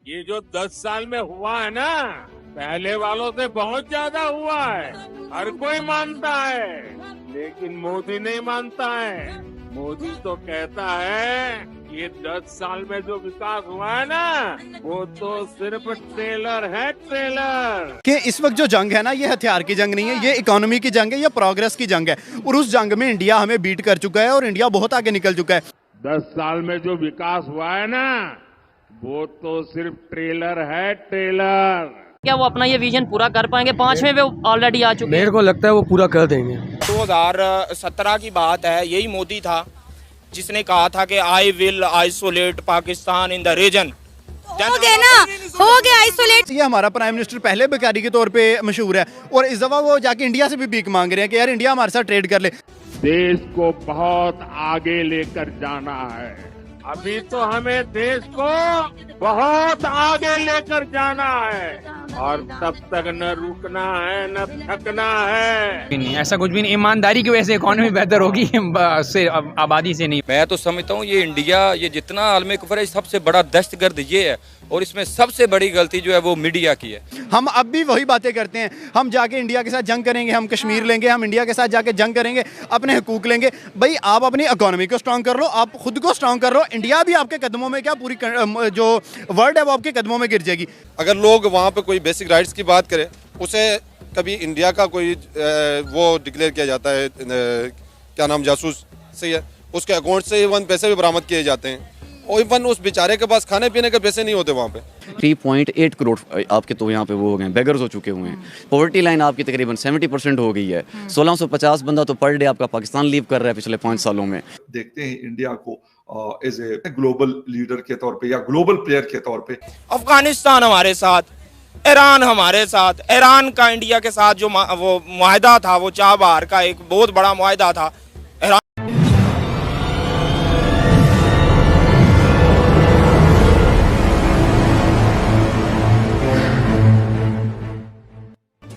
ये जो 10 साल में हुआ है ना, पहले वालों से बहुत ज्यादा हुआ है। हर कोई मानता है, लेकिन मोदी नहीं मानता है। मोदी तो कहता है ये 10 साल में जो विकास हुआ है ना, वो तो सिर्फ ट्रेलर है, ट्रेलर। कि इस वक्त जो जंग है ना, ये हथियार की जंग नहीं है, ये इकोनॉमी की जंग है, ये प्रोग्रेस की जंग है। और उस जंग में इंडिया हमें बीट कर चुका है और इंडिया बहुत आगे निकल चुका है। 10 साल में जो विकास हुआ है ना, वो तो सिर्फ ट्रेलर है, ट्रेलर। क्या वो अपना ये विजन पूरा कर पाएंगे? 5वें पे ऑलरेडी आ चुके हैं। मेरे को लगता है वो पूरा कर देंगे। 2017 की बात है, यही मोदी था जिसने कहा था कि I will isolate Pakistan in the region. हो गया ना, हो गया आइसोलेट। ये हमारा प्राइम मिनिस्टर पहले भिखारी के तौर पे मशहूर है और इस दफा वो जाके इंडिया से भी भीख मांग रहे हैं कि यार इंडिया हमारे साथ ट्रेड कर ले। देश को बहुत आगे लेकर जाना है। अभी तो हमें देश को बहुत आगे लेकर जाना है और तब तक न रुकना है न थकना है। नहीं, ऐसा कुछ भी नहीं। ईमानदारी की वजह से इकोनॉमी बेहतर होगी, उससे आबादी से नहीं। मैं तो समझता हूँ ये इंडिया, ये जितना आलमी कुफर है, सबसे बड़ा दहशतगर्द ये है और इसमें सबसे बड़ी गलती जो है वो मीडिया की है। हम अब भी वही बातें करते हैं, हम जाके इंडिया के साथ जंग करेंगे, हम कश्मीर लेंगे, हम इंडिया के साथ जाके जंग करेंगे, अपने हुकूक लेंगे। भाई आप अपनी इकोनॉमी को स्ट्रांग कर लो, आप खुद को स्ट्रांग कर लो। इंडिया भी आपके कदमों में, क्या पूरी जो वर्ल्ड है वो आपके कदमों में गिर जाएगी। अगर लोग वहाँ पे कोई बेसिक राइट्स की बात करें, उसे कभी इंडिया का कोई वो डिक्लेयर किया जाता है, क्या नाम, जासूस सही है, उसके अकाउंट से इवन पैसे भी बरामद किए जाते हैं और इवन उस बेचारे के पास खाने पीने के पैसे नहीं होते वहाँ पे। 3.8 करोड़ आपके तो यहाँ पे वो हो गए, बेगर्स हो चुके हुए हैं। पॉवर्टी लाइन आपकी तकरीबन 70% हो गई है। 1650 बंदा तो पर डे आपका पाकिस्तान लीव कर रहा है पिछले 5 सालों में। देखते हैं इंडिया को एज ए ग्लोबल लीडर के तौर पे या ग्लोबल प्लेयर के तौर पे। अफगानिस्तान हमारे साथ, ईरान हमारे साथ, ईरान का इंडिया के साथ जो वो मुआहदा था, वो चाबहार का एक बहुत बड़ा मुआहदा था।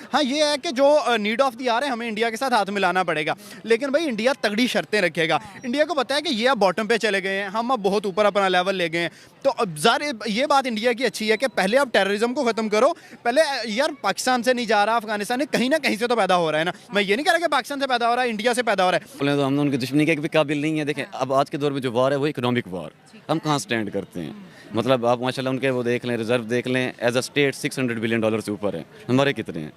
हाँ, ये है कि जो नीड ऑफ द आवर है, हमें इंडिया के साथ हाथ मिलाना पड़ेगा। लेकिन भाई इंडिया तगड़ी शर्तें रखेगा। इंडिया को पता है कि ये अब बॉटम पे चले गए हैं, हम अब बहुत ऊपर अपना लेवल ले गए हैं। तो अब ज़ाहिर ये बात इंडिया की अच्छी है कि पहले आप टेररिज्म को ख़त्म करो। पहले यार पाकिस्तान से नहीं जा रहा, अफगानिस्तान से कहीं ना कहीं से तो पैदा हो रहा है ना। मैं ये नहीं कह रहा कि पाकिस्तान से पैदा हो रहा है, इंडिया से पैदा हो रहा है। बोले तो हम उनकी दुश्मनी के भी काबिल नहीं है। देखें अब आज के दौर में जो वार है वो इकोनॉमिक वार, हम कहाँ स्टैंड करते हैं। मतलब आप माशाल्लाह उनके वो देख लें, रिजर्व देख लें, एज अ स्टेट $600 बिलियन से ऊपर है, हमारे कितने हैं।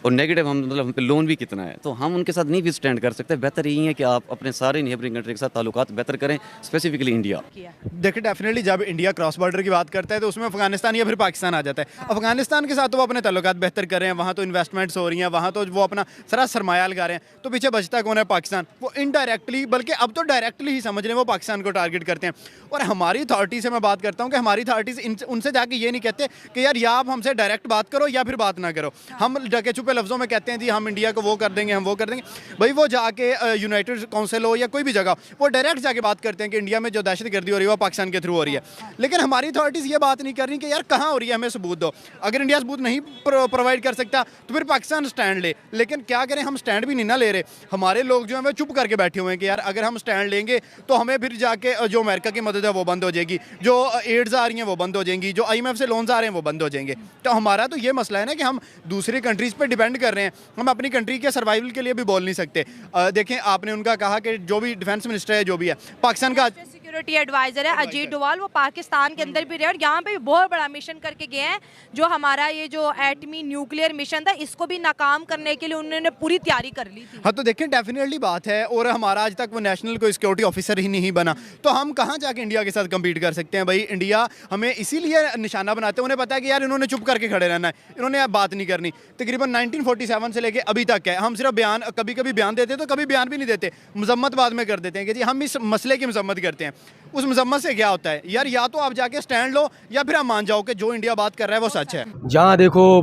और नेगेटिव हम मतलब हम पे लोन भी कितना है, तो हम उनके साथ नहीं भी स्टैंड कर सकते। बेहतर यही है कि आप अपने सारे नेबरिंग कंट्री के साथ ताल्लुकात बेहतर करें, स्पेसिफिकली इंडिया। देखिए डेफिनेटली जब इंडिया क्रॉस बॉर्डर की बात करता है तो उसमें अफगानिस्तान या फिर पाकिस्तान आ जाता है। अफगानिस्तान के साथ तो वो अपने ताल्लुकात बेहतर कर रहे हैं, वहाँ तो इन्वेस्टमेंट्स हो रही हैं, वहाँ तो वो अपना सारा सरमाया लगा रहे हैं। तो पीछे बचता कौन है? पाकिस्तान। वो इनडायरेक्टली, बल्कि अब तो डायरेक्टली ही समझ रहे हैं, वो पाकिस्तान को टारगेट करते हैं। और हमारी अथॉरिटी से मैं बात करता हूँ कि हमारी अथॉरिटीज़ उनसे जाके ये नहीं कहते कि यार या आप हमसे डायरेक्ट बात करो या फिर बात ना करो। हम ढके छुपे लफ्ज़ों में कहते हैं जी हम इंडिया को वो कर देंगे, हम वो कर देंगे। भाई वो जाके यूनाइटेड काउंसिल हो या कोई भी जगह, वो डायरेक्ट जाके बात करते हैं कि इंडिया में जो दहशतगर्दी हो रही है वो पाकिस्तान के थ्रू हो रही है। लेकिन हमारी अथॉरिटीज़ ये बात नहीं कर रही कि यार कहाँ हो रही है, हमें सबूत दो। अगर इंडिया सबूत नहीं प्रोवाइड कर सकता तो फिर पाकिस्तान स्टैंड ले। लेकिन क्या करें, हम स्टैंड भी नहीं ना ले रहे। हमारे लोग जो हैं वो चुप करके बैठे हुए हैं कि यार अगर हम स्टैंड लेंगे तो हमें फिर जाके जो अमेरिका की मदद है वो बंद हो जाएगी, जो एड्स आ रही हैं वो बंद हो जाएंगी, जो IMF से लोन्स आ रहे हैं वो बंद हो जाएंगे। तो हमारा तो ये मसला है ना कि हम दूसरी कंट्रीज़ पर डिपेंड कर रहे हैं, हम अपनी कंट्री के सर्वाइवल के लिए भी बोल नहीं सकते। देखें आपने उनका कहा कि जो भी डिफेंस मिनिस्टर है, जो भी है पाकिस्तान का सिक्योरिटी एडवाइजर है अजीत डोवाल, वो पाकिस्तान के अंदर भी रहे और यहाँ पे भी बहुत बड़ा मिशन करके गए हैं। जो हमारा ये जो एटमी न्यूक्लियर मिशन था, इसको भी नाकाम करने के लिए उन्होंने पूरी तैयारी कर ली थी। हाँ, तो देखें डेफिनेटली बात है। और हमारा आज तक वो नेशनल कोई सिक्योरिटी ऑफिसर ही नहीं बना, तो हम कहाँ जाके इंडिया के साथ कम्पीट कर सकते हैं? भाई इंडिया हमें इसीलिए निशाना बनाते हैं, उन्हें पता है कि यार इन्होंने चुप करके खड़े रहना है, इन्होंने अब बात नहीं करनी। तकरीबन 1947 से लेके अभी तक है, हम सिर्फ बयान, कभी कभी बयान देते तो कभी बयान भी नहीं देते, मजम्मत बाद में कर देते हैं कि जी हम इस मसले की मजम्मत करते हैं। उस मजम्मत से क्या होता है यार, या तो आप जाके स्टैंड लो या फिर आप मान जाओ कि जो इंडिया बात कर रहा है वो सच है। जहाँ देखो,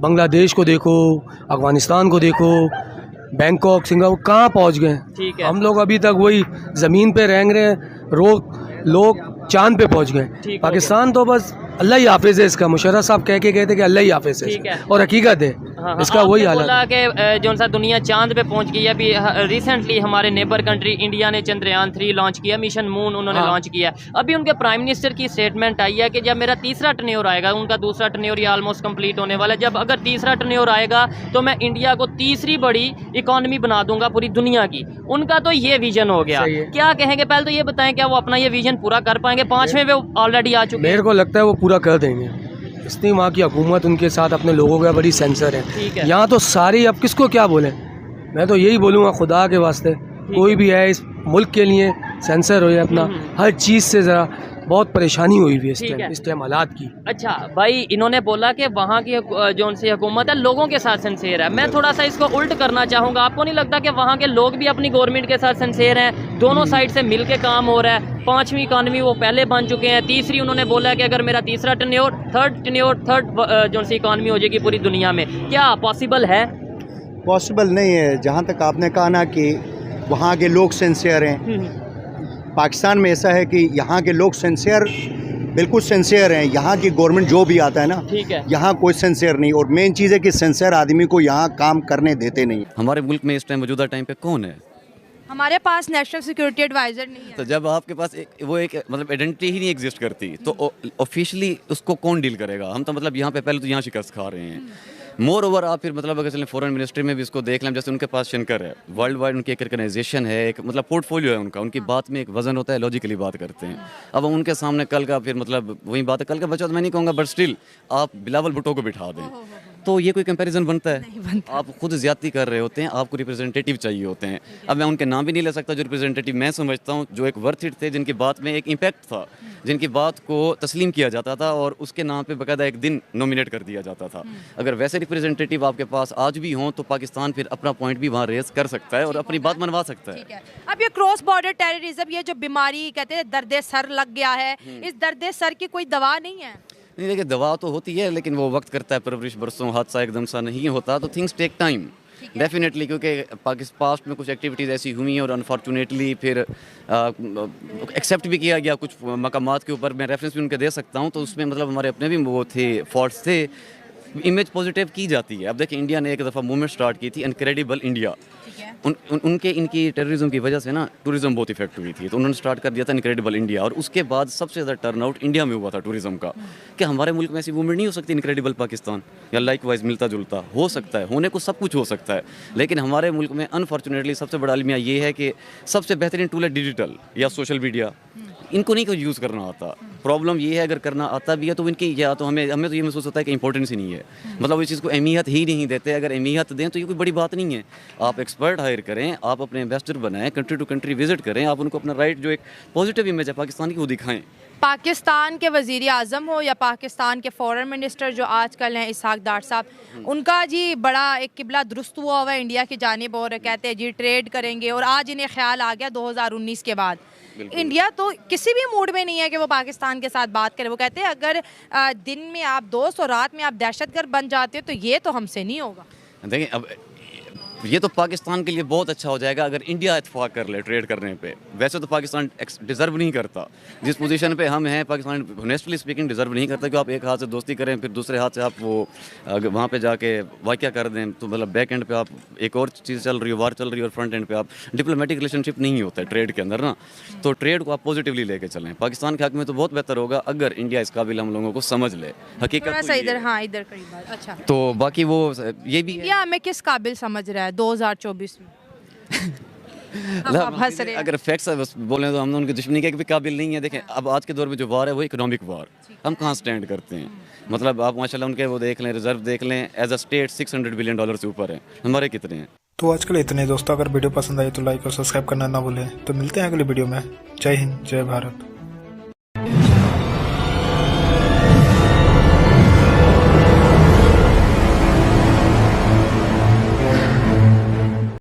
बांग्लादेश को देखो, अफगानिस्तान को देखो, बैंकॉक, सिंगापुर, कहाँ पहुँच गए। हम लोग अभी तक वही ज़मीन पे रेंग रहे हैं, लोग चांद पे पहुँच गए। पाकिस्तान तो बस अल्लाह ही हाफिज है इसका। मुशर्रफ साहब कह के गए थे कि अल्लाह ही हाफिज ठीक है है। और हकीकत है इसका वही हाल बोला कि जो सा दुनिया चांद पे पहुंच गई है। अभी रिसेंटली हमारे नेबर कंट्री इंडिया ने चंद्रयान 3 लॉन्च किया, मिशन मून उन्होंने लॉन्च किया। अभी उनके प्राइम मिनिस्टर की स्टेटमेंट आई है कि जब मेरा तीसरा टर्न्योर आएगा, उनका दूसरा टर्न्योर ये ऑलमोस्ट कंप्लीट होने वाला है, जब अगर तीसरा टर्न्योर आएगा तो मैं इंडिया को तीसरी बड़ी इकोनॉमी बना दूंगा पूरी दुनिया की। उनका तो ये विजन हो गया। क्या कहेंगे, पहले तो ये बताएं क्या वो अपना ये विजन पूरा कर पाएंगे? 5वें पे ऑलरेडी आ चुके हैं। मेरे को लगता है वो पूरा कर देंगे। इतनी वहाँ की हुकूमत उनके साथ अपने लोगों का बड़ी सेंसर है। यहाँ तो सारी, अब किसको क्या बोलें, मैं तो यही बोलूँगा खुदा के वास्ते कोई भी है इस मुल्क के लिए सेंसर हो अपना हर चीज़ से ज़रा बहुत परेशानी हुई हुई है इस टाइम हालात की। अच्छा भाई, इन्होंने बोला कि वहाँ की जो सी हुकूमत है लोगों के साथ सिंसेर है। मैं थोड़ा सा इसको उल्ट करना चाहूँगा। आपको नहीं लगता कि वहाँ के लोग भी अपनी गवर्नमेंट के साथ सिंसेर हैं? दोनों साइड से मिल के काम हो रहा है। 5वीं इकानमी वो पहले बन चुके हैं, तीसरी उन्होंने बोला कि अगर मेरा तीसरा टर्न्योर थर्ड जो सी इकानमी हो जाएगी पूरी दुनिया में। क्या पॉसिबल है? पॉसिबल नहीं है। जहाँ तक आपने कहा ना कि वहाँ के लोग सिंसियर हैं, पाकिस्तान में ऐसा है कि यहाँ के लोग सिंसियर, बिल्कुल सिंसियर हैं। यहाँ की गवर्नमेंट जो भी आता है ना, ठीक है, यहाँ कोई सिंसियर नहीं। और मेन चीज़ है कि सिंसियर आदमी को यहाँ काम करने देते नहीं। हमारे मुल्क में इस टाइम मौजूदा टाइम पे कौन है? हमारे पास नेशनल सिक्योरिटी एडवाइजर नहीं है। तो जब आपके पास एक मतलब आइडेंटिटी ही नहीं एग्जिस्ट करती तो ऑफिशियली उसको कौन डील करेगा? हम तो मतलब यहाँ पे पहले तो यहाँ शिकस्त खा रहे हैं। मोर ओवर आप फिर मतलब अगर चलें फॉरेन मिनिस्ट्री में भी इसको देख लें, जैसे उनके पास शंकर है, वर्ल्ड वाइड उनकी एक ऑर्गेनाइजेशन है, एक मतलब पोर्टफोलियो है उनका, उनकी बात में एक वजन होता है, लॉजिकली बात करते हैं। अब उनके सामने कल का फिर मतलब वही बात है, कल का बच्चा तो मैं नहीं कहूँगा, बट स्टिल आप बिलावल भुट्टो को बिठा दें तो ये कोई कंपैरिजन बनता है? आप खुद ज्यादती कर रहे होते हैं, आपको रिप्रेजेंटेटिव चाहिए होते हैं। अब मैं उनके नाम भी नहीं ले सकता जो रिप्रेजेंटेटिव मैं समझता हूँ जो एक वर्थ इट थे, जिनकी बात में एक इम्पैक्ट था, जिनकी बात को तस्लीम किया जाता था और उसके नाम पे बाकायदा एक दिन नॉमिनेट कर दिया जाता था। अगर वैसे रिप्रेजेंटेटिव आपके पास आज भी हों तो पाकिस्तान फिर अपना पॉइंट भी वहाँ रेस कर सकता है और अपनी बात मनवा सकता है। अब ये क्रॉस बॉर्डर टेररिज्म, ये जो बीमारी कहते हैं दर्द सर लग गया है, इस दर्द सर की कोई दवा नहीं है? नहीं, देखिए दवा तो होती है लेकिन वो वक्त करता है परवरिश, बरसों हादसा एकदम सा नहीं होता, तो थिंग्स टेक टाइम डेफिनेटली, क्योंकि पाकिस्तान पास्ट में कुछ एक्टिविटीज़ ऐसी हुई हैं और अनफॉर्चुनेटली फिर एक्सेप्ट भी किया गया कुछ मकामात के ऊपर। मैं रेफरेंस भी उनके दे सकता हूँ, तो उसमें मतलब हमारे अपने भी वो थे फॉल्ट्स थे, इमेज पॉजिटिव की जाती है। अब देखिए इंडिया ने एक दफ़ा मूवमेंट स्टार्ट की थी इनक्रेडिबल इंडिया, इनकी टेररिज्म की वजह से ना टूरिज्म बहुत इफेक्ट हुई थी, तो उन्होंने स्टार्ट कर दिया था इनक्रेडिबल इंडिया, और उसके बाद सबसे ज़्यादा टर्नआउट इंडिया में हुआ था टूरिज्म का। कि हमारे मुल्क में ऐसी मूवमेंट नहीं हो सकती इनक्रेडिबल पाकिस्तान या लाइक वाइज मिलता जुलता? हो सकता है, होने को सब कुछ हो सकता है, लेकिन हमारे मुल्क में अनफॉर्चुनेटली सबसे बड़ा अलमिया ये है कि सबसे बेहतरीन टूल है डिजिटल या सोशल मीडिया, इनको नहीं कोई यूज़ करना आता। प्रॉब्लम ये है अगर करना आता भी है तो इनकी या तो हमें तो ये महसूस होता है कि इंपॉर्टेंस ही नहीं है, मतलब इस चीज़ को अहमियत ही नहीं देते। अगर अहमियत दें तो ये कोई बड़ी बात नहीं है। आप एक्सपर्ट हायर करें, आप अपने इन्वेस्टर बनाएं, कंट्री टू कंट्री विजिट करें, आप उनको अपना राइट जो एक पॉजिटिव इमेज है पाकिस्तान की वो दिखाएं। पाकिस्तान के वज़ीर आज़म हो या पाकिस्तान के फॉरेन मिनिस्टर जो आजकल हैं इसहाक डार साहब, उनका जी बड़ा एक किबला दुरुस्त हुआ है इंडिया की जानिब, और कहते हैं जी ट्रेड करेंगे, और आज इन्हें ख्याल आ गया 2019 के बाद। इंडिया तो किसी भी मूड में नहीं है कि वो पाकिस्तान के साथ बात करे। वो कहते हैं अगर दिन में आप दोस्त और रात में आप दहशतगर्द बन जाते हो तो ये तो हमसे नहीं होगा। देखिए अब ये तो पाकिस्तान के लिए बहुत अच्छा हो जाएगा अगर इंडिया इत्तेफाक कर ले ट्रेड करने पे। वैसे तो पाकिस्तान डिज़र्व नहीं करता जिस पोजीशन पे हम हैं, पाकिस्तान ऑनेस्टली स्पीकिंग डिज़र्व नहीं करता कि आप एक हाथ से दोस्ती करें फिर दूसरे हाथ से आप वो वहाँ पे जाके वाक़या कर दें, तो मतलब बैक एंड पे आप एक और चीज़ चल रही है, वार चल रही है, और फ्रंट एंड पे आप डिप्लोमेटिक रिलेशनशिप नहीं होता है ट्रेड के अंदर ना। तो ट्रेड को आप पॉजिटिवली लेके चलें। पाकिस्तान के हक में तो बहुत बेहतर होगा अगर इंडिया इस काबिल हम लोगों को समझ ले। हकीकत इधर करीब बात। अच्छा, तो बाकी वो ये भी इंडिया हमें किस काबिल समझ रहा है 2024 में? अगर फैक्ट्स बोलें तो हम उनकी दुश्मनी के भी काबिल नहीं है। देखें अब आज के दौर में जो वार है वो इकोनॉमिक वार, हम कहाँ स्टैंड करते हैं। मतलब आप माशाल्लाह उनके वो देख लें, रिजर्व देख लें, एज अ स्टेट $600 बिलियन से ऊपर है, हमारे कितने हैं। तो आजकल इतने दोस्तों, अगर वीडियो पसंद आई तो लाइक और सब्सक्राइब करना ना भूलें। तो मिलते हैं अगली वीडियो में। जय हिंद, जय भारत।